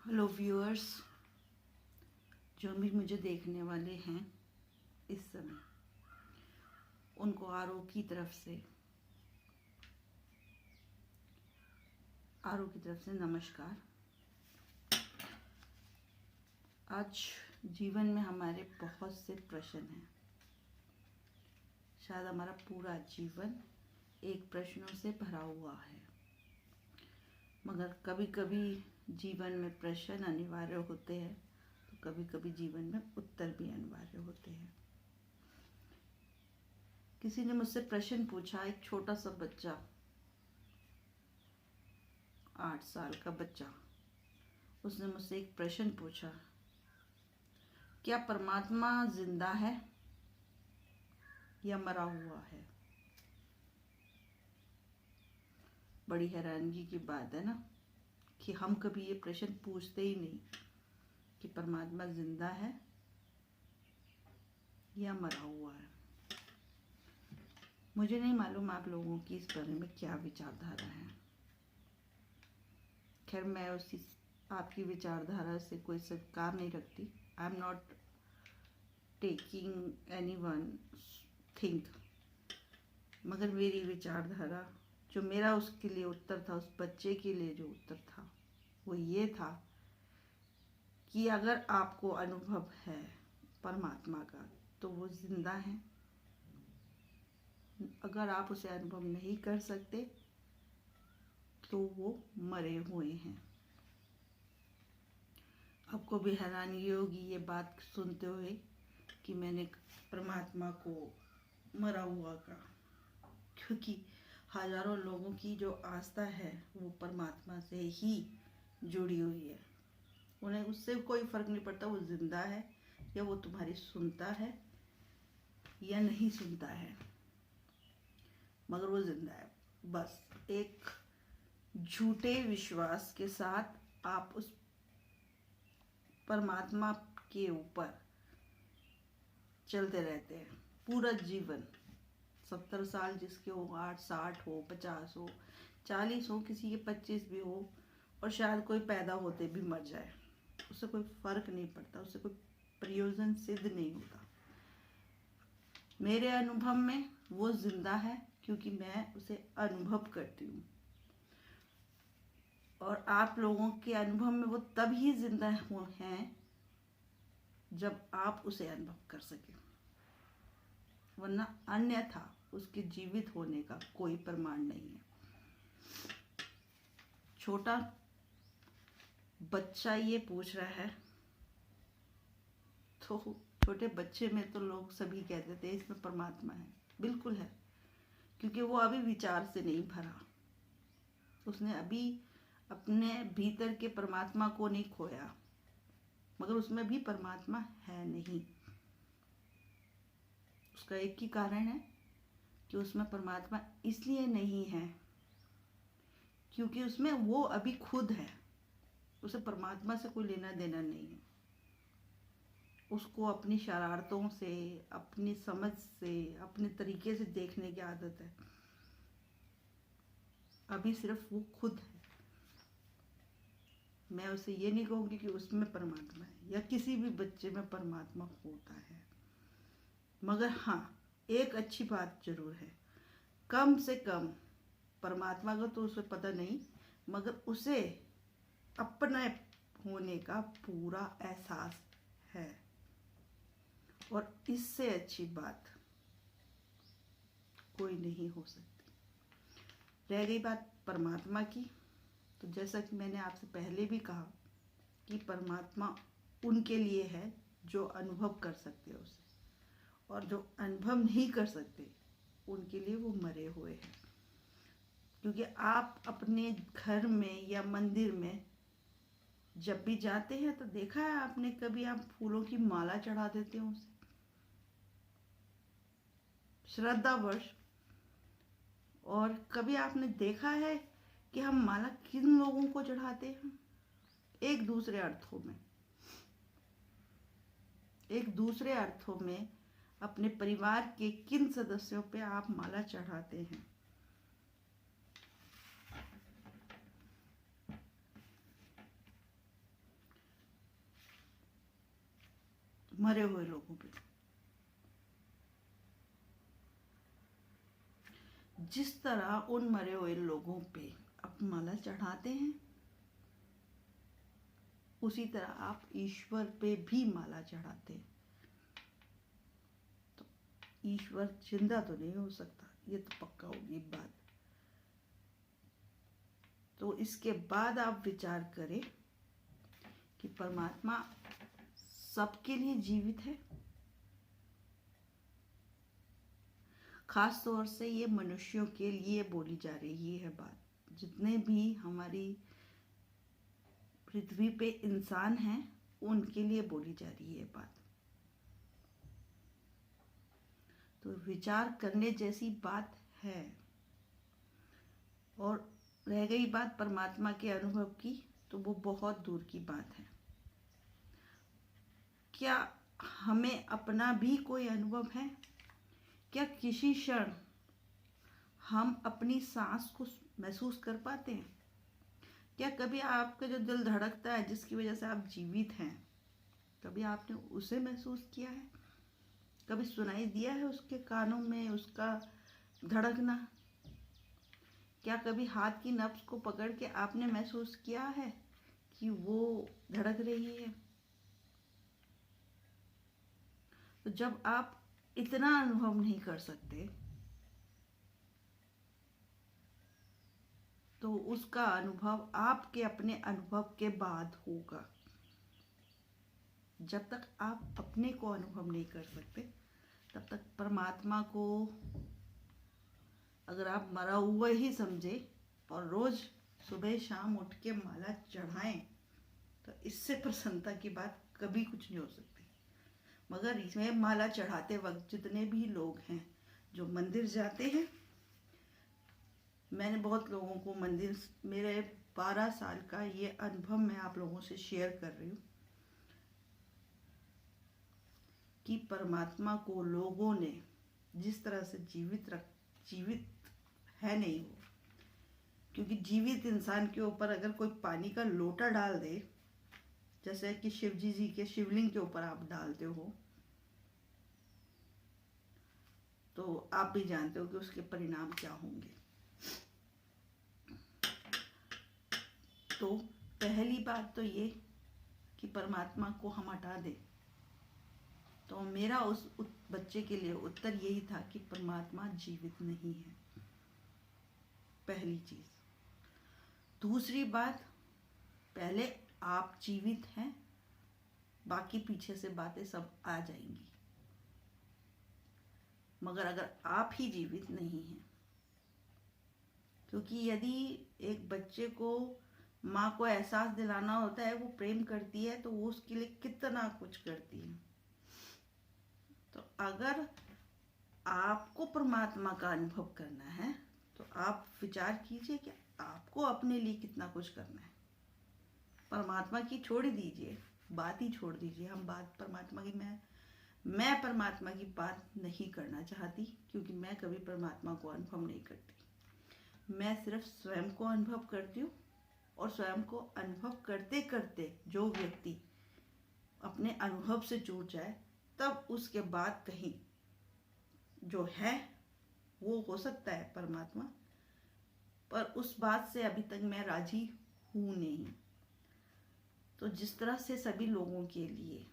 Hello viewers, जो भी मुझे देखने वाले हैं इस समय, उनको आरो की तरफ से नमस्कार। आज जीवन में हमारे बहुत से प्रश्न हैं। शायद हमारा पूरा जीवन एक प्रश्नों से भरा हुआ है, मगर कभी कभी जीवन में प्रश्न अनिवार्य होते हैं तो कभी कभी जीवन में उत्तर भी अनिवार्य होते हैं। किसी ने मुझसे प्रश्न पूछा, एक छोटा सा बच्चा, 8 साल का बच्चा, उसने मुझसे एक प्रश्न पूछा, क्या परमात्मा जिंदा है या मरा हुआ है? बड़ी हैरानगी की बात है ना कि हम कभी ये प्रश्न पूछते ही नहीं कि परमात्मा जिंदा है या मरा हुआ है। मुझे नहीं मालूम आप लोगों की इस बारे में क्या विचारधारा है। खैर, मैं उसी आपकी विचारधारा से कोई सत्कार नहीं रखती। I am not taking any one think, मगर मेरी विचारधारा, जो मेरा उसके लिए उत्तर था, उस बच्चे के लिए जो उत्तर था, वो ये था कि अगर आपको अनुभव है परमात्मा का तो वो जिंदा है। अगर आप उसे अनुभव नहीं कर सकते तो वो मरे हुए हैं। आपको भी हैरानी होगी ये बात सुनते हुए कि मैंने परमात्मा को मरा हुआ कहा, क्योंकि हजारों लोगों की जो आस्था है वो परमात्मा से ही जुड़ी हुई है। उन्हें उससे कोई फर्क नहीं पड़ता वो जिंदा है या वो तुम्हारी सुनता है या नहीं सुनता है, मगर वो जिंदा है। बस एक झूठे विश्वास के साथ आप उस परमात्मा के ऊपर चलते रहते हैं पूरा जीवन। 70 साल जिसके हो, 8, 60 हो, 50 हो, 40 हो, किसी के 25 भी हो, और शायद कोई पैदा होते भी मर जाए, उससे कोई फर्क नहीं पड़ता, उससे कोई प्रयोजन सिद्ध नहीं होता। मेरे अनुभव में वो जिंदा है क्योंकि मैं उसे अनुभव करती हूँ, और आप लोगों के अनुभव में वो तभी जिंदा हैं जब आप उसे अनुभव कर सके, वरना अन्यथा उसके जीवित होने का कोई प्रमाण नहीं है। छोटा बच्चा ये पूछ रहा है, तो छोटे बच्चे में तो लोग सभी कहते थे इसमें परमात्मा है। बिल्कुल है, क्योंकि वो अभी विचार से नहीं भरा, उसने अभी अपने भीतर के परमात्मा को नहीं खोया, मगर उसमें भी परमात्मा है नहीं। उसका एक ही कारण है कि उसमें परमात्मा इसलिए नहीं है क्योंकि उसमें वो अभी खुद है, उसे परमात्मा से कोई लेना देना नहीं है। उसको अपनी शरारतों से, अपनी समझ से, अपने तरीके से देखने की आदत है। अभी सिर्फ वो खुद है। मैं उसे ये नहीं कहूँगी कि उसमें परमात्मा है या किसी भी बच्चे में परमात्मा होता है, मगर हाँ, एक अच्छी बात जरूर है, कम से कम परमात्मा को तो उसे पता नहीं, मगर उसे अपने होने का पूरा एहसास है, और इससे अच्छी बात कोई नहीं हो सकती। रह गई बात परमात्मा की, तो जैसा कि मैंने आपसे पहले भी कहा कि परमात्मा उनके लिए है जो अनुभव कर सकते हैं उसे, और जो अनुभव नहीं कर सकते उनके लिए वो मरे हुए हैं। क्योंकि आप अपने घर में या मंदिर में जब भी जाते हैं तो देखा है आपने, कभी आप फूलों की माला चढ़ा देते हो उसे श्रद्धावश, और कभी आपने देखा है कि हम माला किन लोगों को चढ़ाते हैं? एक दूसरे अर्थों में अपने परिवार के किन सदस्यों पे आप माला चढ़ाते हैं? मरे हुए लोगों पे। जिस तरह उन मरे हुए लोगों पे आप माला चढ़ाते हैं, उसी तरह आप ईश्वर पे भी माला चढ़ाते हैं। तो ईश्वर जिंदा तो नहीं हो सकता, ये तो पक्का होगी बात। तो इसके बाद आप विचार करें कि परमात्मा सबके लिए जीवित है। खास तौर से ये मनुष्यों के लिए बोली जा रही है बात। जितने भी हमारी पृथ्वी पे इंसान हैं, उनके लिए बोली जा रही है बात। तो विचार करने जैसी बात है। और रह गई बात परमात्मा के अनुभव की, तो वो बहुत दूर की बात है। क्या हमें अपना भी कोई अनुभव है? क्या किसी क्षण हम अपनी सांस को महसूस कर पाते हैं? क्या कभी आपका जो दिल धड़कता है, जिसकी वजह से आप जीवित हैं, कभी आपने उसे महसूस किया है? कभी सुनाई दिया है उसके कानों में उसका धड़कना? क्या कभी हाथ की नब्ज को पकड़ के आपने महसूस किया है कि वो धड़क रही है? तो जब आप इतना अनुभव नहीं कर सकते, तो उसका अनुभव आपके अपने अनुभव के बाद होगा। जब तक आप अपने को अनुभव नहीं कर सकते, तब तक परमात्मा को अगर आप मरा हुआ ही समझे और रोज सुबह शाम उठ के माला चढ़ाएं, तो इससे प्रसन्नता की बात कभी कुछ नहीं हो सकती। मगर इसमें माला चढ़ाते वक्त जितने भी लोग हैं जो मंदिर जाते हैं, मैंने बहुत लोगों को मंदिर, मेरे 12 साल का ये अनुभव मैं आप लोगों से शेयर कर रही हूँ कि परमात्मा को लोगों ने जिस तरह से जीवित है नहीं वो, क्योंकि जीवित इंसान के ऊपर अगर कोई पानी का लोटा डाल दे, जैसे कि शिवजी जी के शिवलिंग के ऊपर आप डालते हो, तो आप भी जानते हो कि उसके परिणाम क्या होंगे। तो पहली बात तो ये कि परमात्मा को हम हटा दें। तो मेरा उस बच्चे के लिए उत्तर यही था कि परमात्मा जीवित नहीं है, पहली चीज। दूसरी बात, पहले आप जीवित हैं, बाकी पीछे से बातें सब आ जाएंगी। मगर अगर आप ही जीवित नहीं हैं, क्योंकि यदि एक बच्चे को माँ को एहसास दिलाना होता है वो प्रेम करती है, तो वो उसके लिए कितना कुछ करती है। तो अगर आपको परमात्मा का अनुभव करना है, तो आप विचार कीजिए कि आपको अपने लिए कितना कुछ करना है। परमात्मा की छोड़ दीजिए, बात ही छोड़ दीजिए। हम बात परमात्मा की, मैं परमात्मा की बात नहीं करना चाहती, क्योंकि मैं कभी परमात्मा को अनुभव नहीं करती। मैं सिर्फ स्वयं को अनुभव करती हूँ, और स्वयं को अनुभव करते करते जो व्यक्ति अपने अनुभव से जुड़ जाए, तब उसके बाद कहीं जो है वो हो सकता है परमात्मा, पर उस बात से अभी तक मैं राजी हूँ नहीं। तो जिस तरह से सभी लोगों के लिए,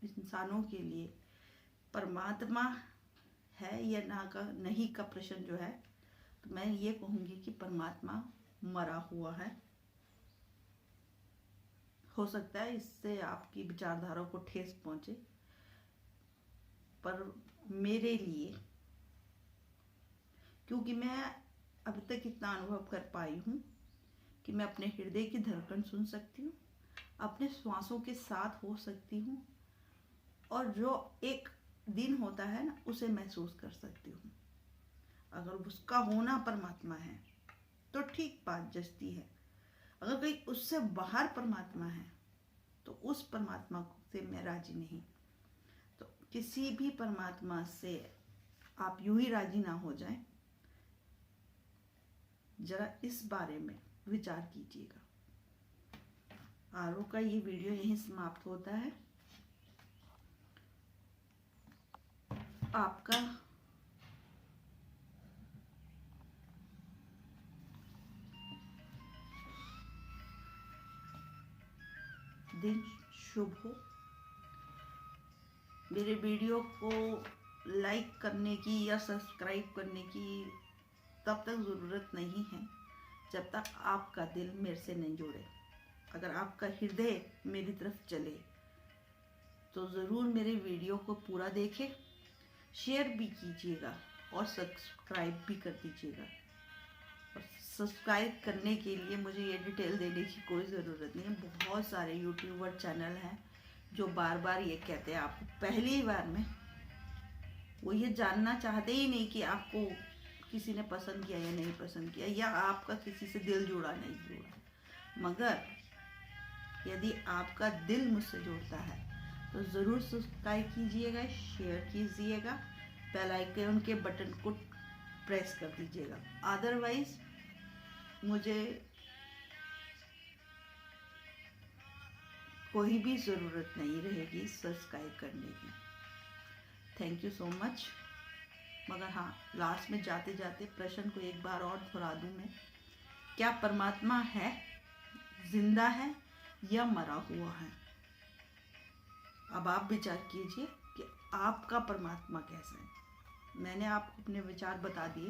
इंसानों के लिए परमात्मा है या ना का नहीं का प्रश्न जो है, तो मैं ये कहूँगी कि परमात्मा मरा हुआ है। हो सकता है इससे आपकी विचारधारा को ठेस पहुंचे, पर मेरे लिए, क्योंकि मैं अभी तक इतना अनुभव कर पाई हूँ कि मैं अपने हृदय की धड़कन सुन सकती हूँ, अपने श्वासों के साथ हो सकती हूँ, और जो एक दिन होता है ना, उसे महसूस कर सकती हूँ। अगर उसका होना परमात्मा है तो ठीक बात जचती है। अगर कहीं उससे बाहर परमात्मा है, तो उस परमात्मा से मैं राजी नहीं। तो किसी भी परमात्मा से आप यूं ही राजी ना हो जाएं, जरा इस बारे में विचार कीजिएगा। आरओ का ये वीडियो यहीं समाप्त होता है। आपका दिन शुभ हो। मेरे वीडियो को लाइक करने की या सब्सक्राइब करने की तब तक ज़रूरत नहीं है जब तक आपका दिल मेरे से नहीं जुड़े। अगर आपका हृदय मेरी तरफ चले तो ज़रूर मेरे वीडियो को पूरा देखें, शेयर भी कीजिएगा और सब्सक्राइब भी कर दीजिएगा। और सब्सक्राइब करने के लिए मुझे ये डिटेल देने की कोई ज़रूरत नहीं है। बहुत सारे यूट्यूबर चैनल हैं जो बार बार ये कहते हैं, आपको पहली बार में वो ये जानना चाहते ही नहीं कि आपको किसी ने पसंद किया या नहीं पसंद किया, या आपका किसी से दिल जुड़ा नहीं जुड़ा। मगर यदि आपका दिल मुझसे जुड़ता है तो ज़रूर सब्सक्राइब कीजिएगा, शेयर कीजिएगा, बेल आइकन के बटन को प्रेस कर दीजिएगा। अदरवाइज मुझे कोई भी ज़रूरत नहीं रहेगी सब्सक्राइब करने की। Thank you so much. मगर हाँ, लास्ट में जाते जाते प्रश्न को एक बार और दोहरा दूँ मैं, क्या परमात्मा है, जिंदा है या मरा हुआ है? अब आप विचार कीजिए कि आपका परमात्मा कैसा है। मैंने आपको अपने विचार बता दिए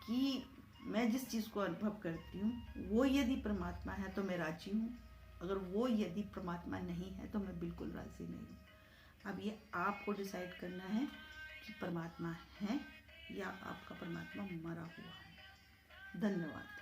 कि मैं जिस चीज़ को अनुभव करती हूँ वो यदि परमात्मा है तो मैं राजी हूँ, अगर वो यदि परमात्मा नहीं है तो मैं बिल्कुल राजी नहीं हूँ। अब ये आपको डिसाइड करना है कि परमात्मा है या आपका परमात्मा मरा हुआ है। धन्यवाद।